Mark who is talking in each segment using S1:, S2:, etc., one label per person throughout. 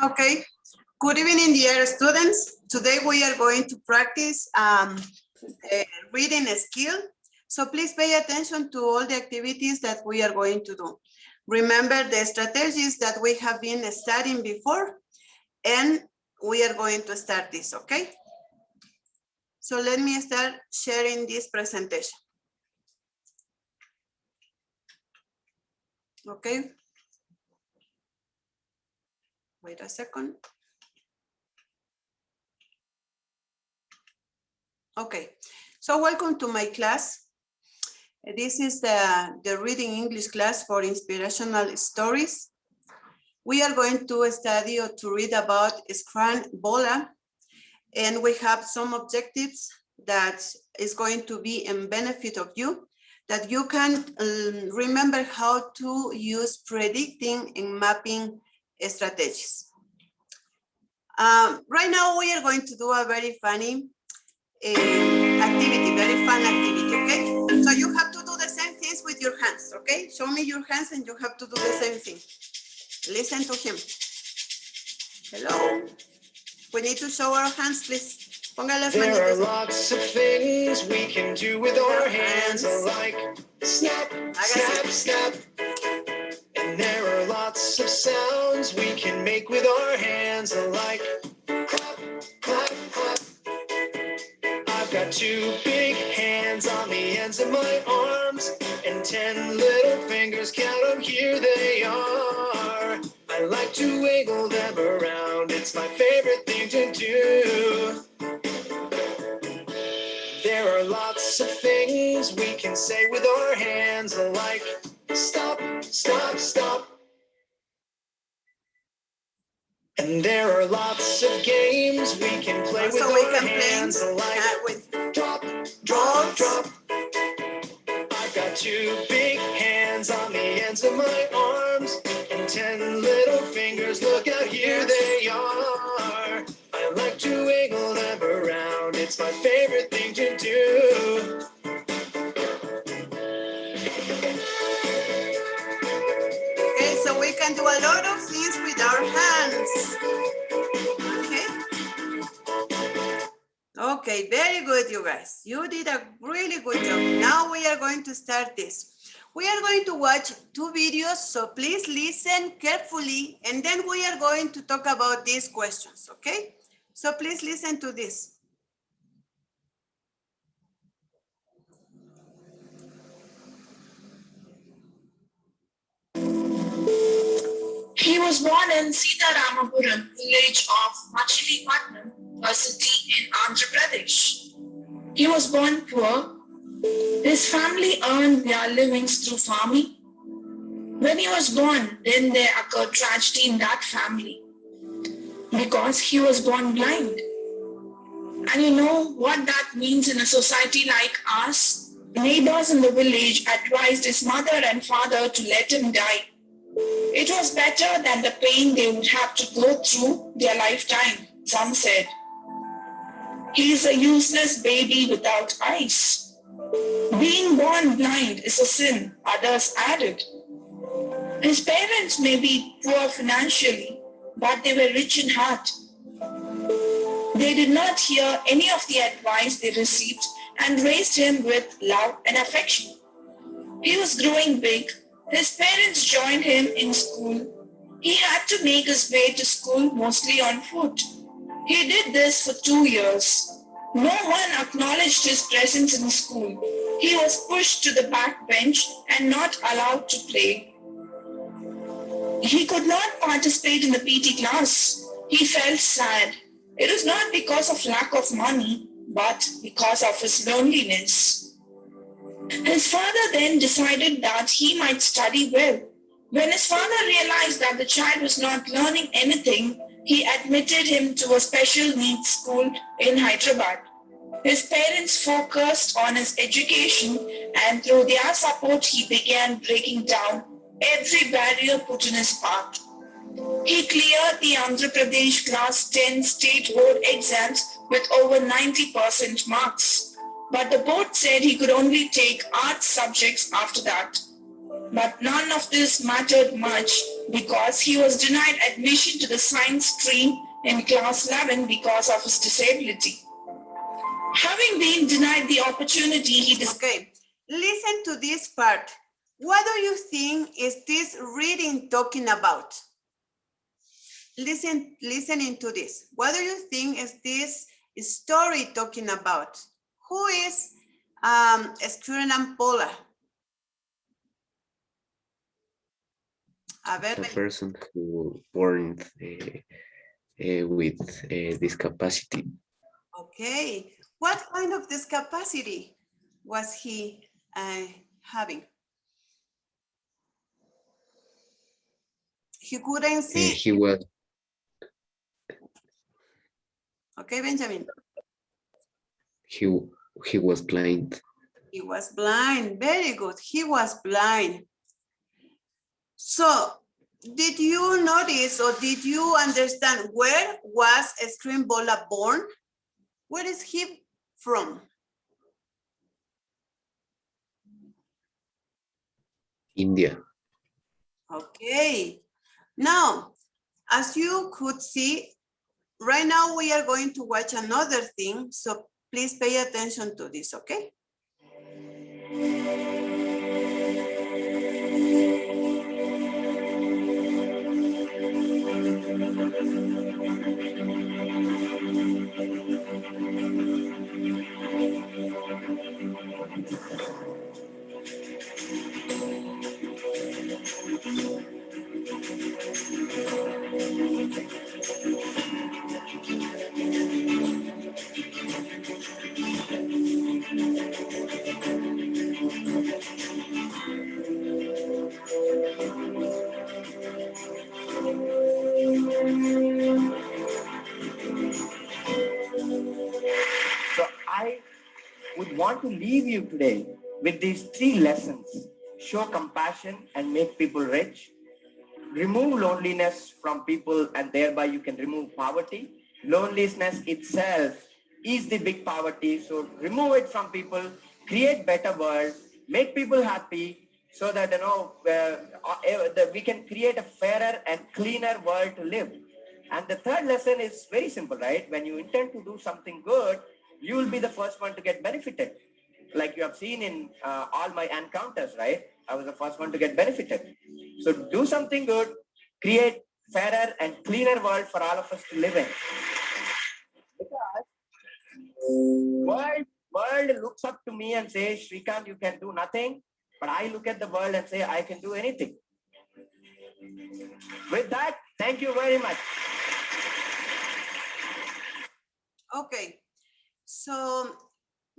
S1: Okay, good evening, dear students. Today we are going to practice reading skill. So please pay attention to all the activities that we are going to do. Remember the strategies that we have been studying before, and we are going to start this, okay? So let me start sharing this presentation. Okay. Wait a second. Okay, so welcome to my class. This is the reading English class for inspirational stories. We are going to study or to read about BOLLA, and we have some objectives that is going to be in benefit of you, that you can remember how to use predicting and mapping strategies. Right now we are going to do a very funny activity, very fun activity, okay? So you have to do the same things with your hands, okay? Show me your hands and you have to do the same thing. Listen to him. Hello. We need to show our hands, please. There are lots of things we can do with our hands, like snap, snap, snap. And there are lots of sounds we can make with our hands, like clap, clap, clap. I've got 2 big hands on the ends of my arms, and 10 little fingers, count them, here they are. I like to wiggle them around, it's my favorite thing to do. There are lots of things we can say with our hands, like stop, stop, stop. And there are lots of games we can play with our hands, like drop, drop, drop. I've got 2 big hands on the ends of my arms, and 10 little fingers, look out, here they are. I like to wiggle them around, it's my favorite thing to do. Okay, so we can do a lot of things with our hands. Okay, very good, you guys. You did a really good job. Now we are going to start this. We are going to watch 2 videos, so please listen carefully, and then we are going to talk about these questions, okay? So please listen to this.
S2: He was born in Sitaramapuram village of Machilipatnam, a city in Andhra Pradesh. He was born poor. His family earned their livings through farming. When he was born, then there occurred tragedy in that family because he was born blind. And you know what that means in a society like ours? Neighbors in the village advised his mother and father to let him die. It was better than the pain they would have to go through their lifetime, some said. He is a useless baby without eyes. Being born blind is a sin, others added. His parents may be poor financially, but they were rich in heart. They did not hear any of the advice they received and raised him with love and affection. He was growing big. His parents joined him in school. He had to make his way to school mostly on foot. He did this for 2 years. No one acknowledged his presence in school. He was pushed to the back bench and not allowed to play. He could not participate in the PT class. He felt sad. It was not because of lack of money, but because of his loneliness. His father then decided that he might study well. When his father realized that the child was not learning anything, he admitted him to a special needs school in Hyderabad. His parents focused on his education, and through their support, he began breaking down every barrier put in his path. He cleared the Andhra Pradesh Class 10 state board exams with over 90% marks. But the board said he could only take arts subjects after that. But none of this mattered much because he was denied admission to the science stream in class 11 because of his disability. Having been denied the opportunity,
S1: Okay, listen to this part. What do you think is this reading talking about? Listening to this. What do you think is this story talking about? Who is Skuren and Paula?
S3: It's a person who born with discapacity.
S1: Okay, what kind of discapacity was he having? He couldn't see.
S3: He was.
S1: Okay, Benjamin.
S3: He was blind.
S1: He was blind. Very good. He was blind. So, did you notice or did you understand where was Screen Bolla born? Where is he from?
S3: India.
S1: Okay. Now, as you could see, right now we are going to watch another thing. So please pay attention to this, okay?
S4: So I would want to leave you today with these 3 lessons. Show compassion and make people rich. Remove loneliness from people and thereby you can remove poverty. Loneliness itself is the big poverty. So remove it from people, create better world, make people happy so that, we can create a fairer and cleaner world to live. And the third lesson is very simple, right? When you intend to do something good, you will be the first one to get benefited. Like you have seen in all my encounters, right? I was the first one to get benefited. So do something good, create fairer and cleaner world for all of us to live in. Because world looks up to me and says, Srikanth, you can do nothing. But I look at the world and say, I can do anything. With that, thank you very much.
S1: Okay, so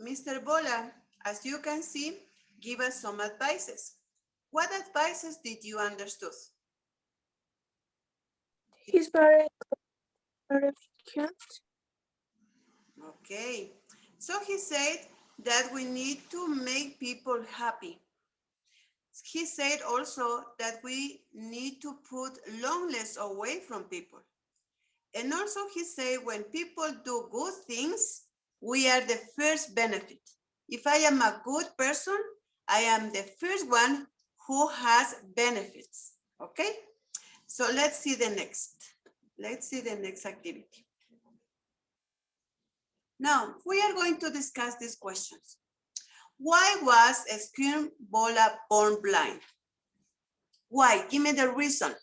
S1: Mr. Bolla, as you can see, give us some advices. What advices did you understood?
S5: He's very significant.
S1: Okay, so he said that we need to make people happy. He said also that we need to put loneliness away from people. And also he said when people do good things, we are the first benefit. If I am a good person, I am the first one who has benefits, okay? So let's see the next. Let's see the next activity. Now, we are going to discuss these questions. Why was Skuren Bolla born blind? Why? Give me the reason.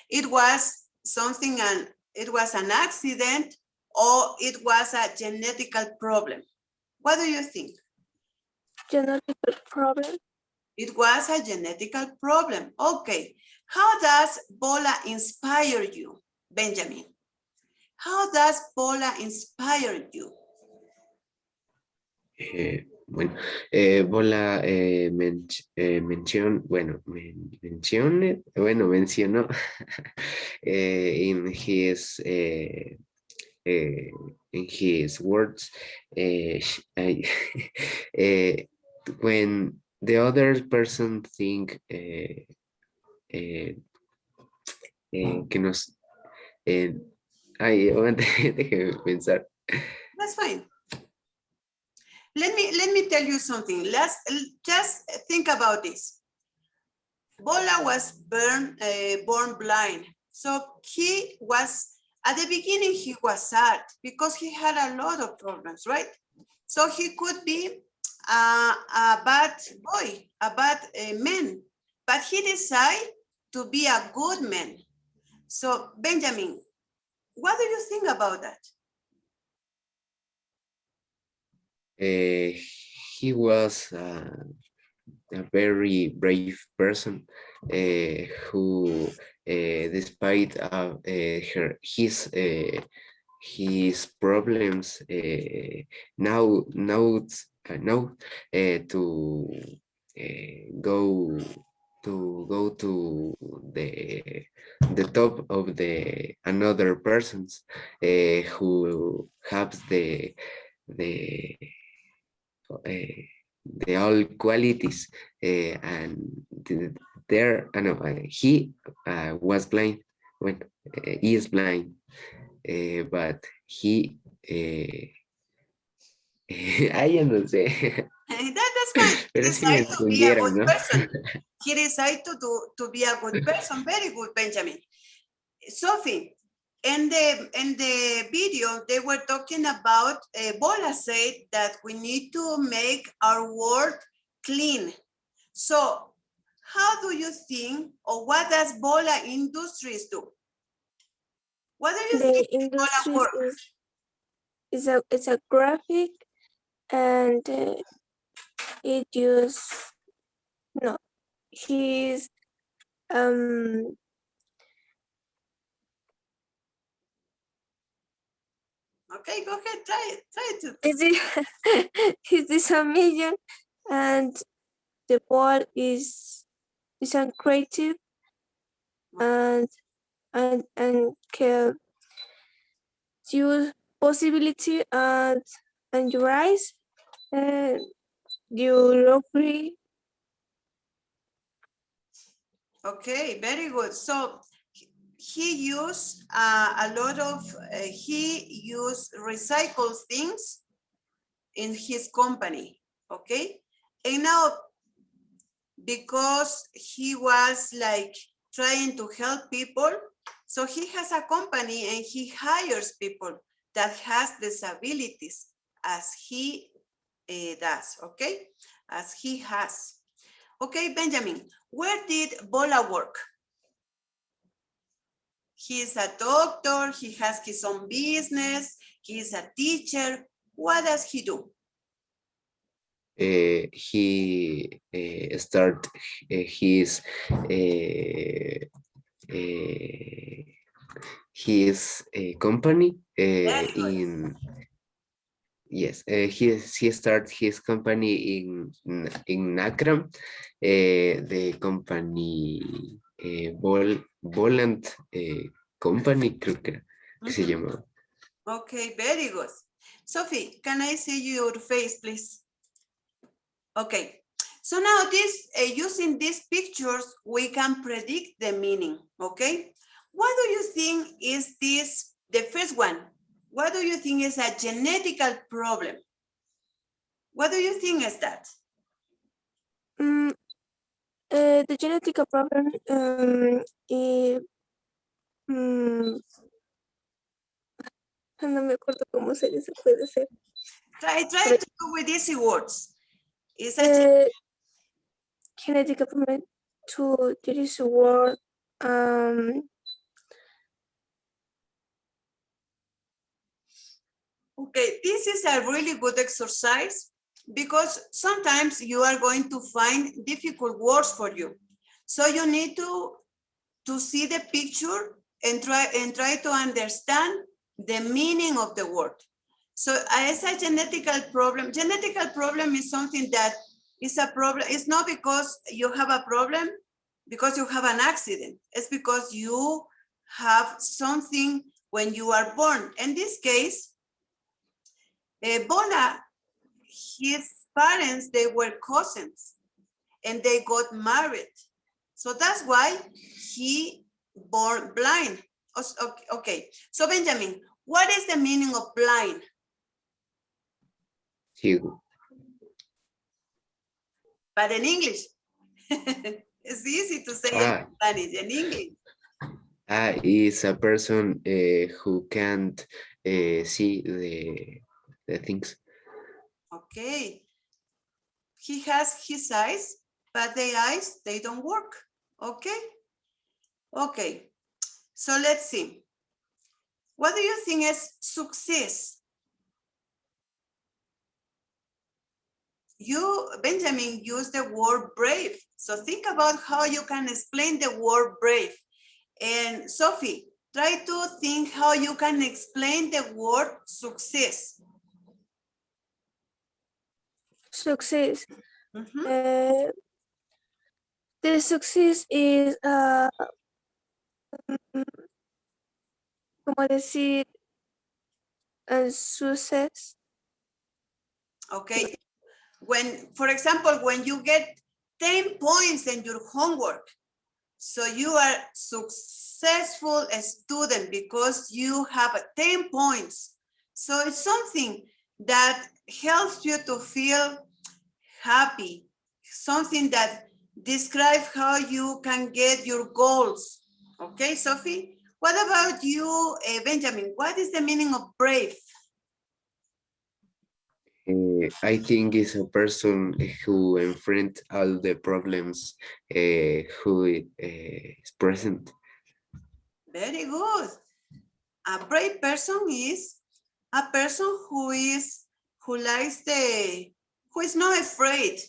S1: It was something, and it was an accident, or it was a genetical problem. What do you think?
S5: Genetical problem.
S1: It was a genetical problem. Okay. How does Bolla inspire you, Benjamin? How does Bolla inspire you?
S3: Bolla mencionó in his words when the other person think que nos déjeme pensar.
S1: That's fine. Let me tell you something. Let's just think about this. Bolla was born blind. So he was, at the beginning, he was sad because he had a lot of problems, right? So he could be a bad boy, a bad man, but he decided to be a good man. So Benjamin, what do you think about that?
S3: He was a very brave person who, despite his problems, now go to the top of the another persons who have the the all qualities and there I know he was blind when he is blind but he I no sé
S1: That's fine. He
S3: pero sí me
S1: decided to be a
S3: entendieron,
S1: good
S3: ¿no?
S1: person. He decided to be a good person. Very good, Benjamin. Sophie, in the video, they were talking about, Bolla said that we need to make our world clean. So how do you think, or what does Bolla Industries do? What do you
S5: The
S1: think Bolla
S5: industries
S1: work?
S5: is a graphic, and it use no. He's
S1: Okay, go ahead, try to.
S5: is it is this a million, and the ball is a creative and can use possibility and your eyes and you agree.
S1: Okay, very good. So he used a lot of, he used recycled things in his company, okay? And now, because he was like trying to help people, so he has a company and he hires people that has disabilities as he does, okay? As he has. Okay, Benjamin, where did Bolla work? He is a doctor, he has his own business, he is a teacher. What does he do?
S3: He start his company in yes he started his company in Nakram the company Bolland company creo que se llamaba.
S1: Okay, very good. Sophie, can I see your face, please? Okay, so now this, using these pictures, we can predict the meaning, okay? What do you think is this, the first one? What do you think is a genetical problem? What do you think is that?
S5: The genetic problem is no me acuerdo cómo se dice, puede ser.
S1: Try to do with easy words. Is a
S5: genetic problem to this word.
S1: Okay, this is a really good exercise because sometimes you are going to find difficult words for you. So you need to see the picture and try to understand the meaning of the word. So as a genetical problem is something that is a problem. It's not because you have a problem, because you have an accident. It's because you have something when you are born. In this case, Bolla, his parents, they were cousins and they got married. So that's why he born blind. Okay, so Benjamin, what is the meaning of blind?
S3: Ciego.
S1: But in English, It's easy to say in
S3: Ah,
S1: Spanish and English.
S3: is a person who can't see the things.
S1: Okay. He has his eyes, but the eyes, they don't work. Okay. Okay. So let's see. What do you think is success? You, Benjamin, used the word brave. So think about how you can explain the word brave. And Sophie, try to think how you can explain the word success.
S5: Success.
S1: Mhm.
S5: The success is, ¿cómo decir? Success.
S1: Okay. When, for example, when you get 10 points in your homework, so you are successful student because you have 10 points. So it's something that helps you to feel happy, something that describes how you can get your goals. Okay, Sophie? What about you, Benjamin? What is the meaning of brave?
S3: I think it's a person who enfront all the problems who is present.
S1: Very good. A brave person is a person who likes who is not afraid,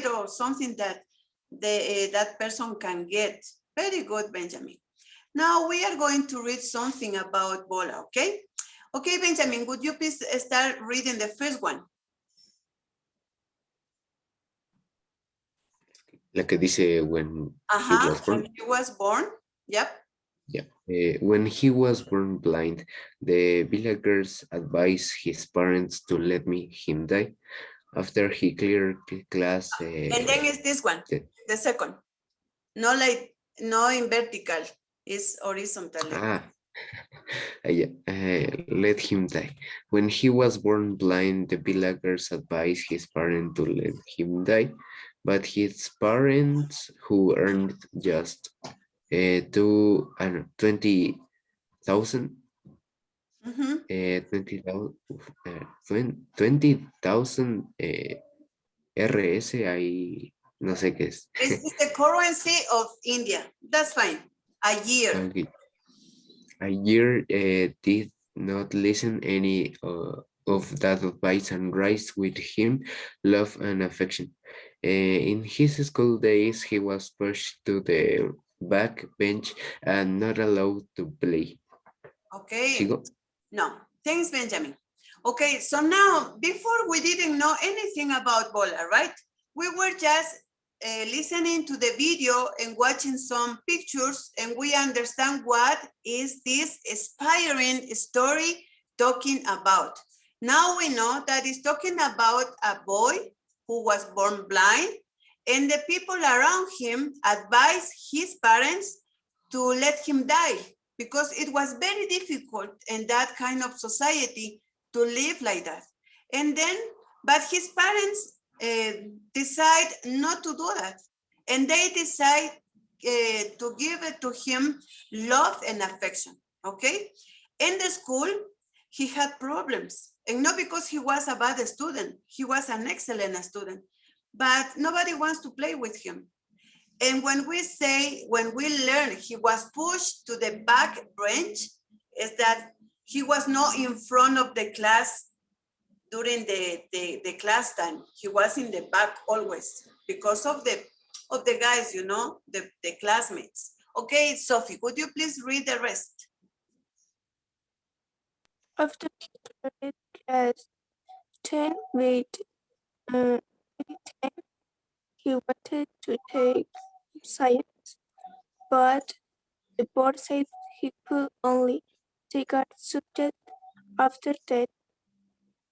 S1: of something that that person can get. Very good, Benjamin. Now we are going to read something about BOLLA, okay? Okay, Benjamin, would you please start reading the first one?
S3: La que dice when he was born.
S1: When he was born, yep.
S3: Yeah. When he was born blind, the villagers advised his parents to let him die. After he cleared class,
S1: And then it's this one, the second. No in vertical, it's horizontal.
S3: let him die. When he was born blind, the villagers advised his parents to let him die, but his parents, who earned just 20,000 20,000 RS, ahí no sé qué es.
S1: It's the currency of India. That's fine. A year.
S3: Okay. A year did not listen any of that advice and raised with him love and affection. In his school days, he was pushed to the back bench and not allowed to play.
S1: Okay.
S3: Sigo?
S1: No, thanks, Benjamin. Okay, so now, before we didn't know anything about BOLLA, right? We were just listening to the video and watching some pictures, and we understand what is this inspiring story talking about. Now we know that it's talking about a boy who was born blind, and the people around him advised his parents to let him die, because it was very difficult in that kind of society to live like that. And then, but his parents decide not to do that. And they decide to give it to him love and affection, okay? In the school, he had problems. And not because he was a bad student, he was an excellent student, but nobody wants to play with him. And when we learn he was pushed to the back bench, is that he was not in front of the class during the class time. He was in the back always because of the guys, you know, the classmates. Okay, Sophie, could you please read the rest?
S5: After he started class 10 with 10, he wanted to take science, but the board said he could only take art subject after that,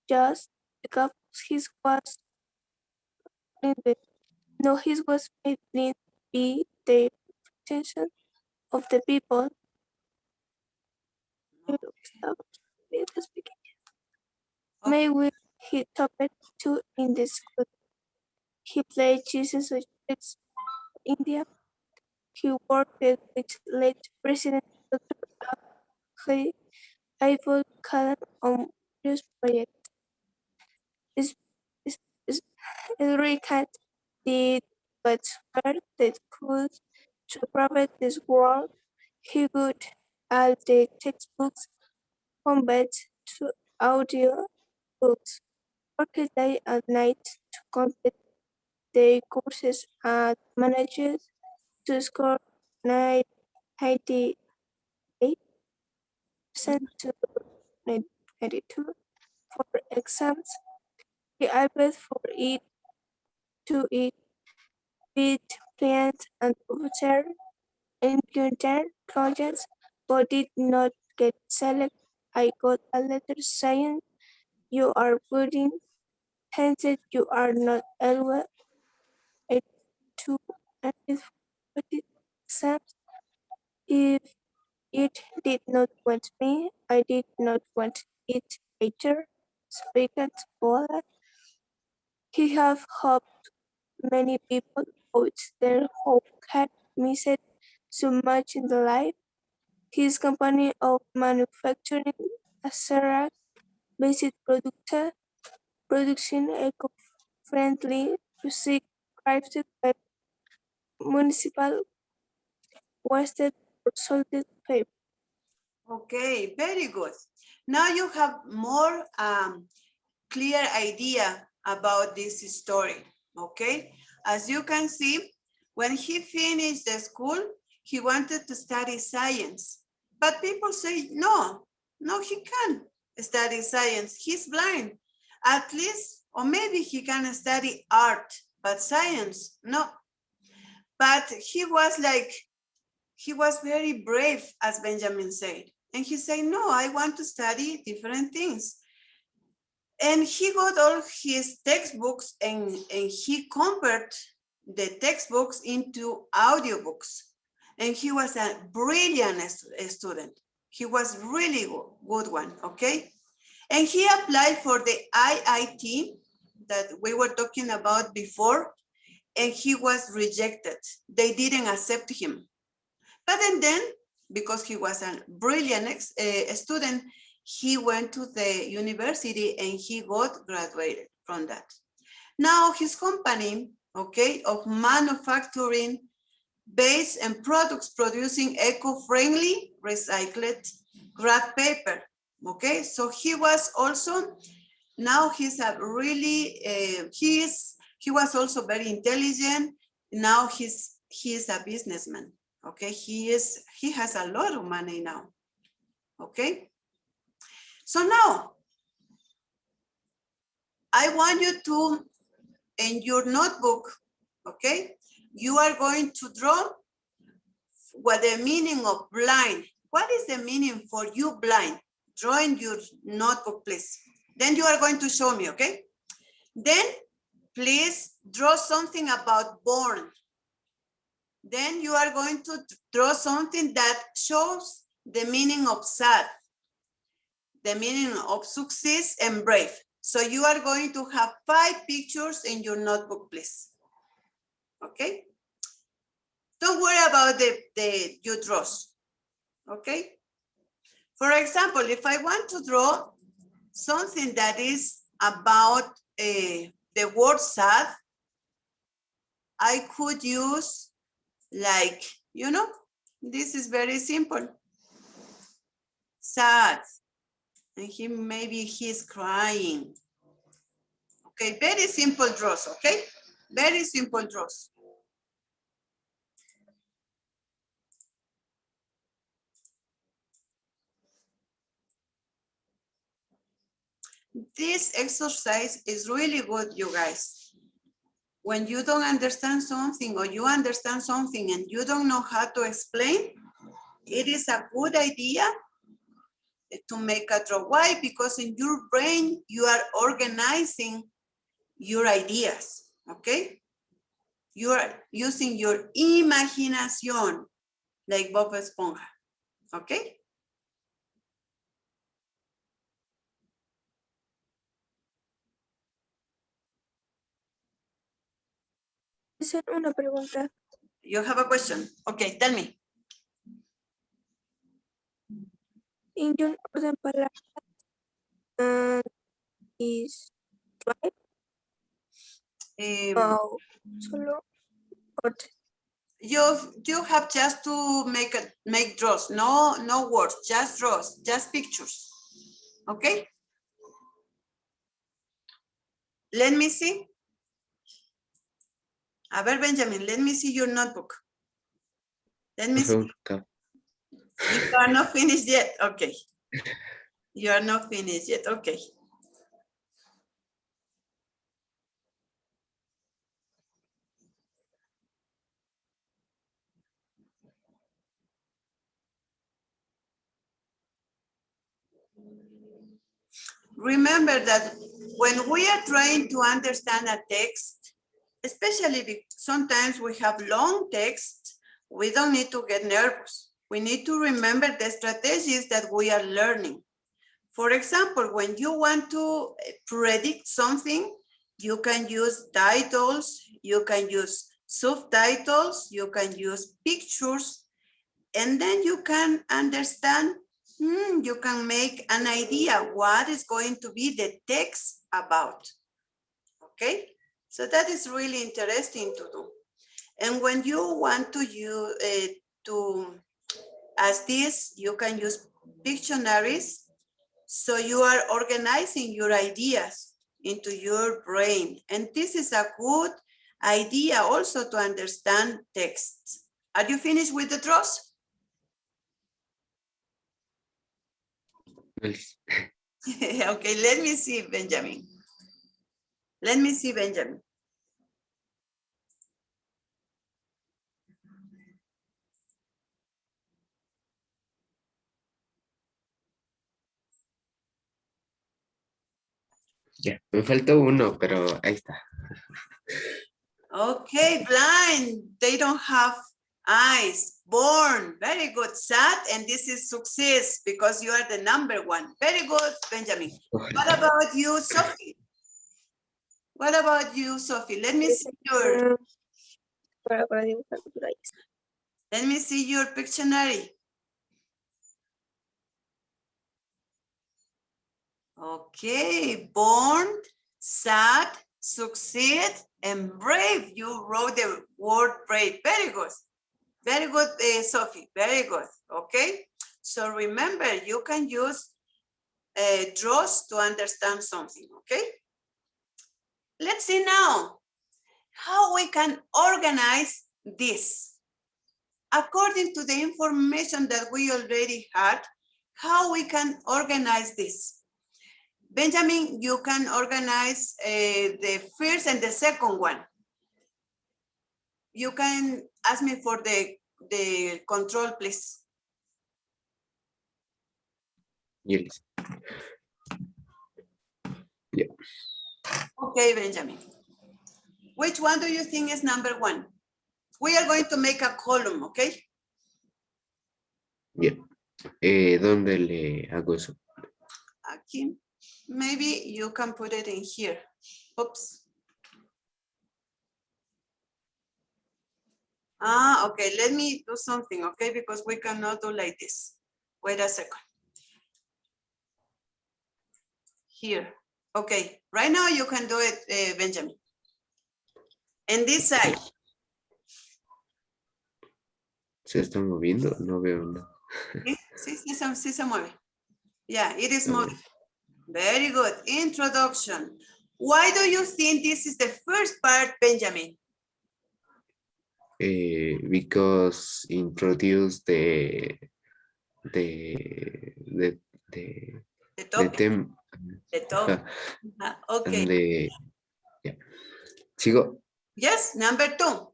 S5: just because his was blind. No, his was made blind be the attention of the people. Maybe he topped two in the school. He played Jesus with kids India. He worked with late President Dr. Abdul Kalam on various projects. Is- is- is- SRIKANTH did what's hard that could to provide this world. He would add the textbooks combat to audio books, worked day and night to complete the courses and managed to score 98% to 92 for exams. He applied for it to it with plans and officer encountered projects but did not get selected. I got a letter saying you are putting hence you are not able to attend for the exams. If it did not want me, I did not want it either. Speaking BOLLA, he have helped many people out there who had missed so much in the life. His company of manufacturing Asara basic production eco-friendly music crafted by municipal wasted or salted paper.
S1: Okay, very good. Now you have more clear idea about this story, okay? As you can see, when he finished the school, he wanted to study science. But people say, no, he can't study science. He's blind. At least, or maybe he can study art, but science, no. But he was very brave, as Benjamin said. And he said, no, I want to study different things. And he got all his textbooks and he converted the textbooks into audiobooks. And he was a brilliant student. He was really good one, okay? And he applied for the IIT that we were talking about before, and he was rejected. They didn't accept him. But then, because he was a brilliant student, he went to the university and he got graduated from that. Now his company, okay, of manufacturing base and products producing eco-friendly recycled graph paper, okay? So he was also, now he's a really, he was also very intelligent. Now he is a businessman. Okay, he has a lot of money now. Okay, so now I want you to, in your notebook, okay, you are going to draw what the meaning of blind. What is the meaning for you blind? Draw in your notebook, please. Then you are going to show me, okay? Then please draw something about born. Then you are going to draw something that shows the meaning of sad, the meaning of success and brave. So you are going to have 5 pictures in your notebook, please. Okay? Don't worry about the you draws. Okay? For example, if I want to draw something that is about the word sad, I could use like, you know, this is very simple. Sad. And maybe he's crying. Okay, very simple draws, okay? Very simple draws. This exercise is really good, you guys. When you don't understand something or you understand something and you don't know how to explain, it is a good idea to make a draw. Why? Because in your brain, you are organizing your ideas, okay? You are using your imagination, like Bob Esponja, okay?
S5: Hacer una pregunta.
S1: You have a question? Okay, tell me.
S5: In un orden palabras is right. Oh, solo orden.
S1: You have just to make draws, no words, just draws, just pictures. Okay. Let me see. A ver, Benjamin, let me see your notebook. Let me see. You are not finished yet. Okay. You are not finished yet. Okay. Remember that when we are trying to understand a text, especially sometimes we have long text, we don't need to get nervous. We need to remember the strategies that we are learning. For example, when you want to predict something, you can use titles, you can use subtitles, you can use pictures, and then you can understand, you can make an idea what is going to be the text about. Okay, so that is really interesting to do. And when you want to use as this, you can use Pictionaries. So you are organizing your ideas into your brain. And this is a good idea also to understand texts. Are you finished with the draws?
S3: Yes.
S1: Okay, let me see, Benjamin. Let me see, Benjamin.
S3: Ya, me faltó uno, pero ahí está.
S1: Okay, blind. They don't have eyes. Born. Very good. Sad. And this is success because you are the number one. Very good, Benjamin. What about you, Sophie? What about you, Sophie? Let me see your Pictionary. Okay, born, sad, succeed, and brave. You wrote the word brave. Very good. Very good, Sophie. Very good. Okay. So remember, you can use draws to understand something. Okay. Let's see now how we can organize this. According to the information that we already had, how we can organize this. Benjamin, you can organize the first and the second one. You can ask me for the control, please.
S3: Yes. Yeah.
S1: Okay, Benjamin. Which one do you think is number one? We are going to make a column, okay?
S3: Yeah. ¿Dónde le hago eso?
S1: Aquí. Maybe you can put it in here. Oops. Okay. Let me do something, okay? Because we cannot do like this. Wait a second. Here. Okay. Right now you can do it, Benjamin. And this side.
S3: ¿Se está moviendo? No veo nada.
S1: Sí se mueve. Yeah, it is moving. Very good. Introduction. Why do you think this is the first part, Benjamin?
S3: Because introduce the
S1: topic.
S3: theme.
S1: The topic. Okay.
S3: And yeah. ¿Sigo?
S1: Yes, number two.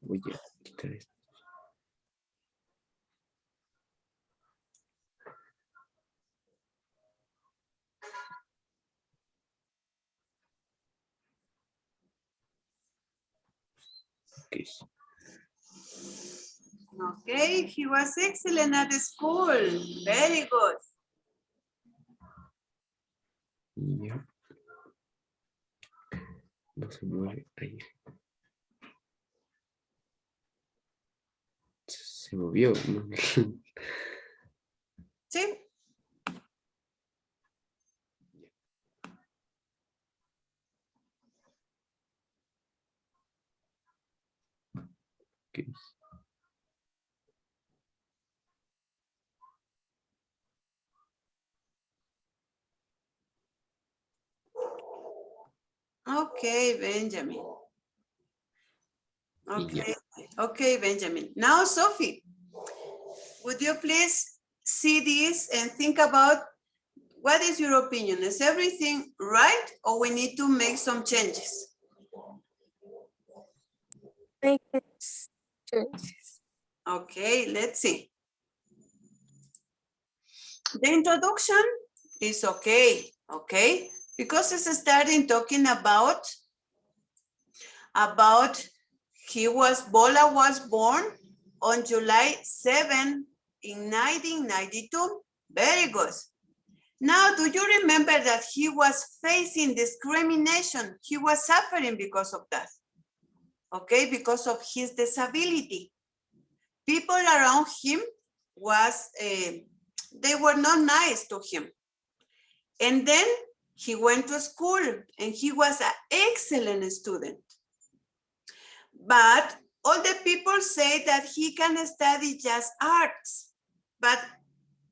S3: Voy a quitar esto. Okay.
S1: Okay, he was excellent at the school. Very good.
S3: Yeah. No se mueve. Ahí. Se movió. ¿No?
S1: ¿Sí?
S3: Okay.
S1: Okay, Benjamin.
S3: Yeah.
S1: Okay, okay, Benjamin. Now, Sophie, would you please see this and think about what is your opinion? Is everything right or we need to make some changes?
S5: Make changes.
S1: Okay, let's see. The introduction is okay, because it's starting talking about Bolla was born on July 7 in 1992. Very good. Now, do you remember that he was facing discrimination? He was suffering because of that, okay, because of his disability. People around him they were not nice to him. And then he went to school and he was an excellent student. But all the people say that he can study just arts, but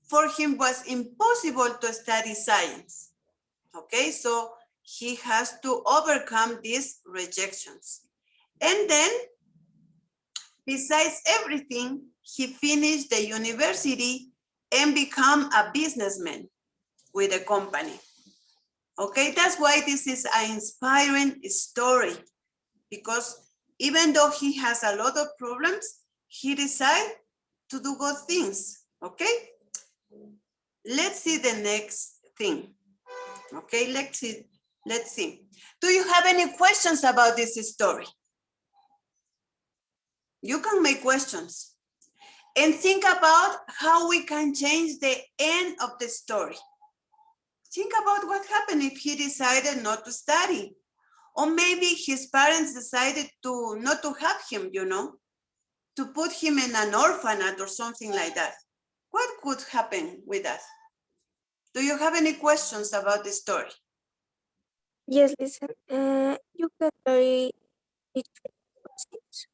S1: for him was impossible to study science. Okay, so he has to overcome these rejections. And then, besides everything, he finished the university and become a businessman with a company. Okay, that's why this is an inspiring story, because even though he has a lot of problems, he decided to do good things, okay? Let's see the next thing, okay? Let's see. Do you have any questions about this story? You can make questions and think about how we can change the end of the story. Think about what happened if he decided not to study. Or maybe his parents decided not to have him, to put him in an orphanage or something like that. What could happen with that? Do you have any questions about the story?
S5: Yes, listen. You can vary between positions.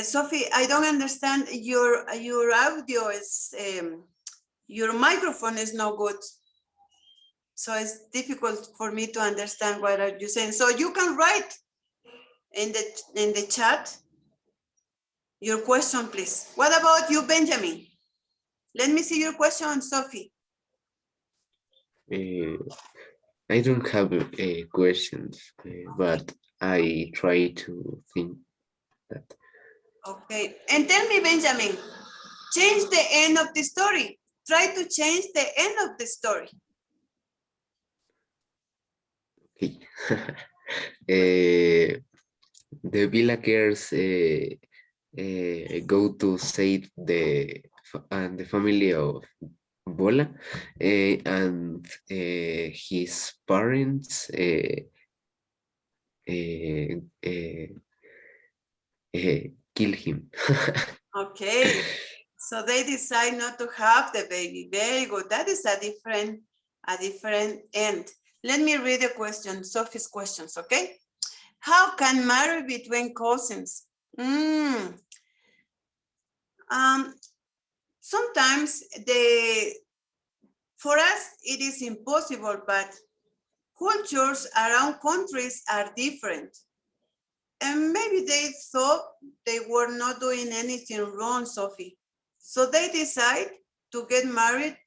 S1: Sophie, I don't understand. Your audio is, your microphone is no good. So it's difficult for me to understand what are you saying. So you can write in the chat your question, please. What about you, Benjamin? Let me see your question, Sophie.
S3: I don't have questions, but I try to think that.
S1: Okay, and tell me, Benjamin, change the end of the story. Try to change the end of the story.
S3: Okay. The villagers go to save the family of Bolla, and his parents kill him.
S1: Okay, so they decide not to have the baby. Very good. That is a different end. Let me read the question, Sophie's questions, okay? How can marriage between cousins? Sometimes for us it is impossible, but cultures around countries are different. And maybe they thought they were not doing anything wrong, Sophie. So they decide to get married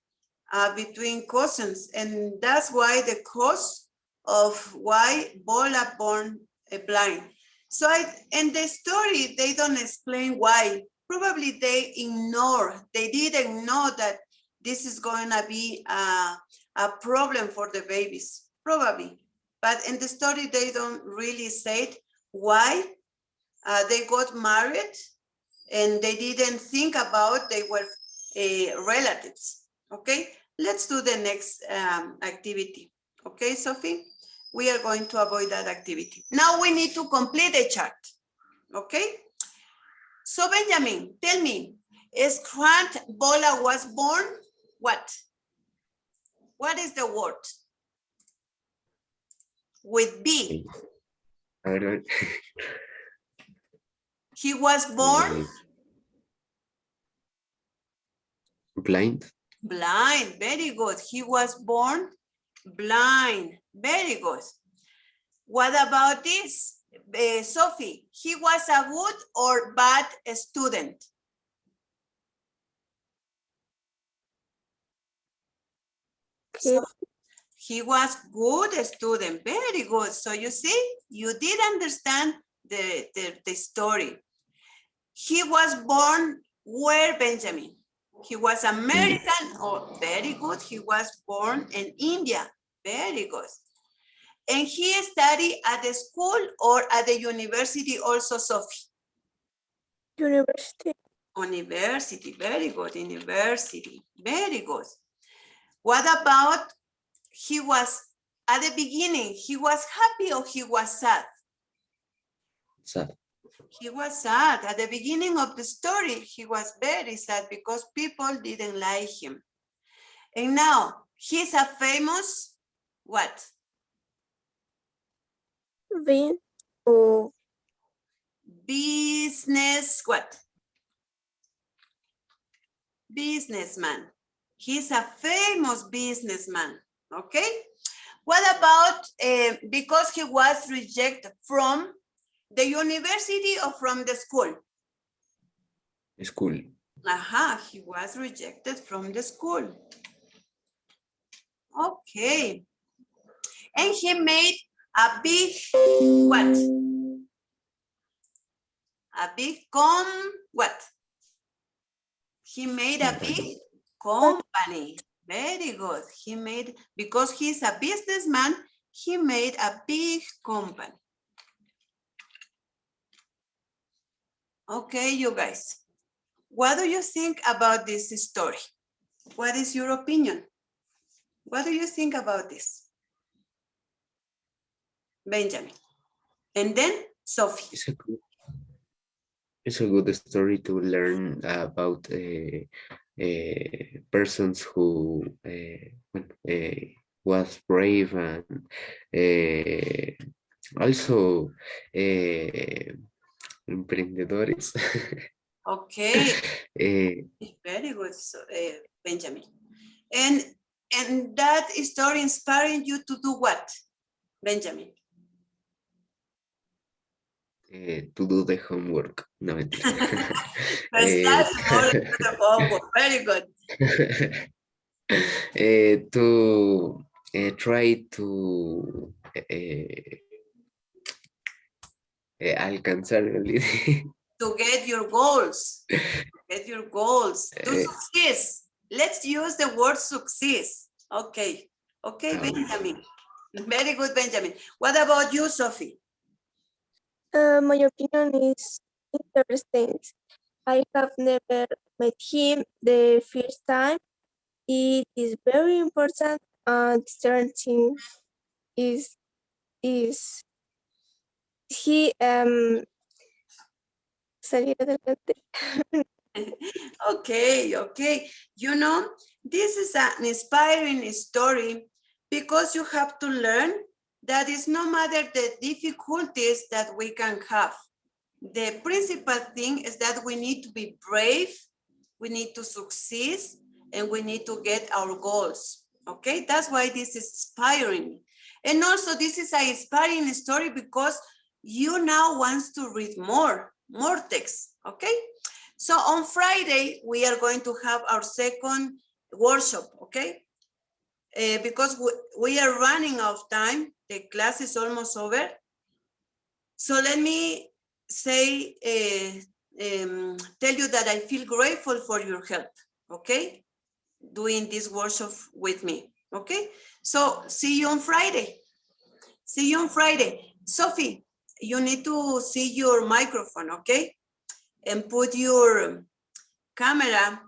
S1: between cousins. And that's why the cause of why Bolla born blind. So in the story, they don't explain why. Probably they did ignore that this is going to be a problem for the babies, probably. But in the story, they don't really say why they got married, and they didn't think about they were relatives. Okay, let's do the next activity. Okay, Sophie, we are going to avoid that activity. Now we need to complete the chart, okay? So Benjamin, tell me, SRIKANTH BOLLA was born, what? What is the word? With B.
S3: I don't
S1: He was born
S3: blind.
S1: blind. Very good. He was born blind. Very good. What about this? Sophie, he was a good or bad student?
S5: Okay.
S1: So, he was good student. Very good. So you see, you did understand the story. He was born where, Benjamin? He was American. Oh, very good. He was born in India. Very good. And he studied at the school or at the university also, Sophie?
S5: University.
S1: University, very good. University, very good. What about he was at the beginning? He was happy or he was sad?
S3: Sad.
S1: He was sad. At the beginning of the story, he was very sad because people didn't like him. And now he's a famous what?
S5: Being or
S1: Business what? Businessman. He's a famous businessman, okay? What about because he was rejected from the university or from the school?
S3: School.
S1: Aha, he was rejected from the school. Okay. And he made a big, what? A big what? He made a big company. Very good. He made, because he's a businessman, he made a big company. Okay, you guys. What do you think about this story? What is your opinion? What do you think about this? Benjamin. And then Sophie.
S3: It's a good story to learn about persons who was brave and also emprendedores.
S1: Okay. Very good, so, Benjamin. And that story inspiring you to do what, Benjamin?
S3: To do the homework. No,
S1: That's more into the homework. Very good.
S3: to try to alcanzar
S1: To get your goals. Get your goals. To success. Let's use the word success. Okay. Okay, Benjamin. Very good, Benjamin. What about you, Sophie?
S5: my opinion is interesting. I have never met him the first time. It is very important and certain is he salió adelante.
S1: Okay, okay. You know, this is an inspiring story because you have to learn that it's no matter the difficulties that we can have. The principal thing is that we need to be brave, we need to succeed, and we need to get our goals. Okay, that's why this is inspiring. And also this is an inspiring story because you now want to read more text, okay? So on Friday, we are going to have our second workshop, okay? Because we are running out of time, the class is almost over. So let me say, tell you that I feel grateful for your help, okay? Doing this workshop with me, okay? So see you on Friday. See you on Friday. Sophie, you need to see your microphone, okay? And put your camera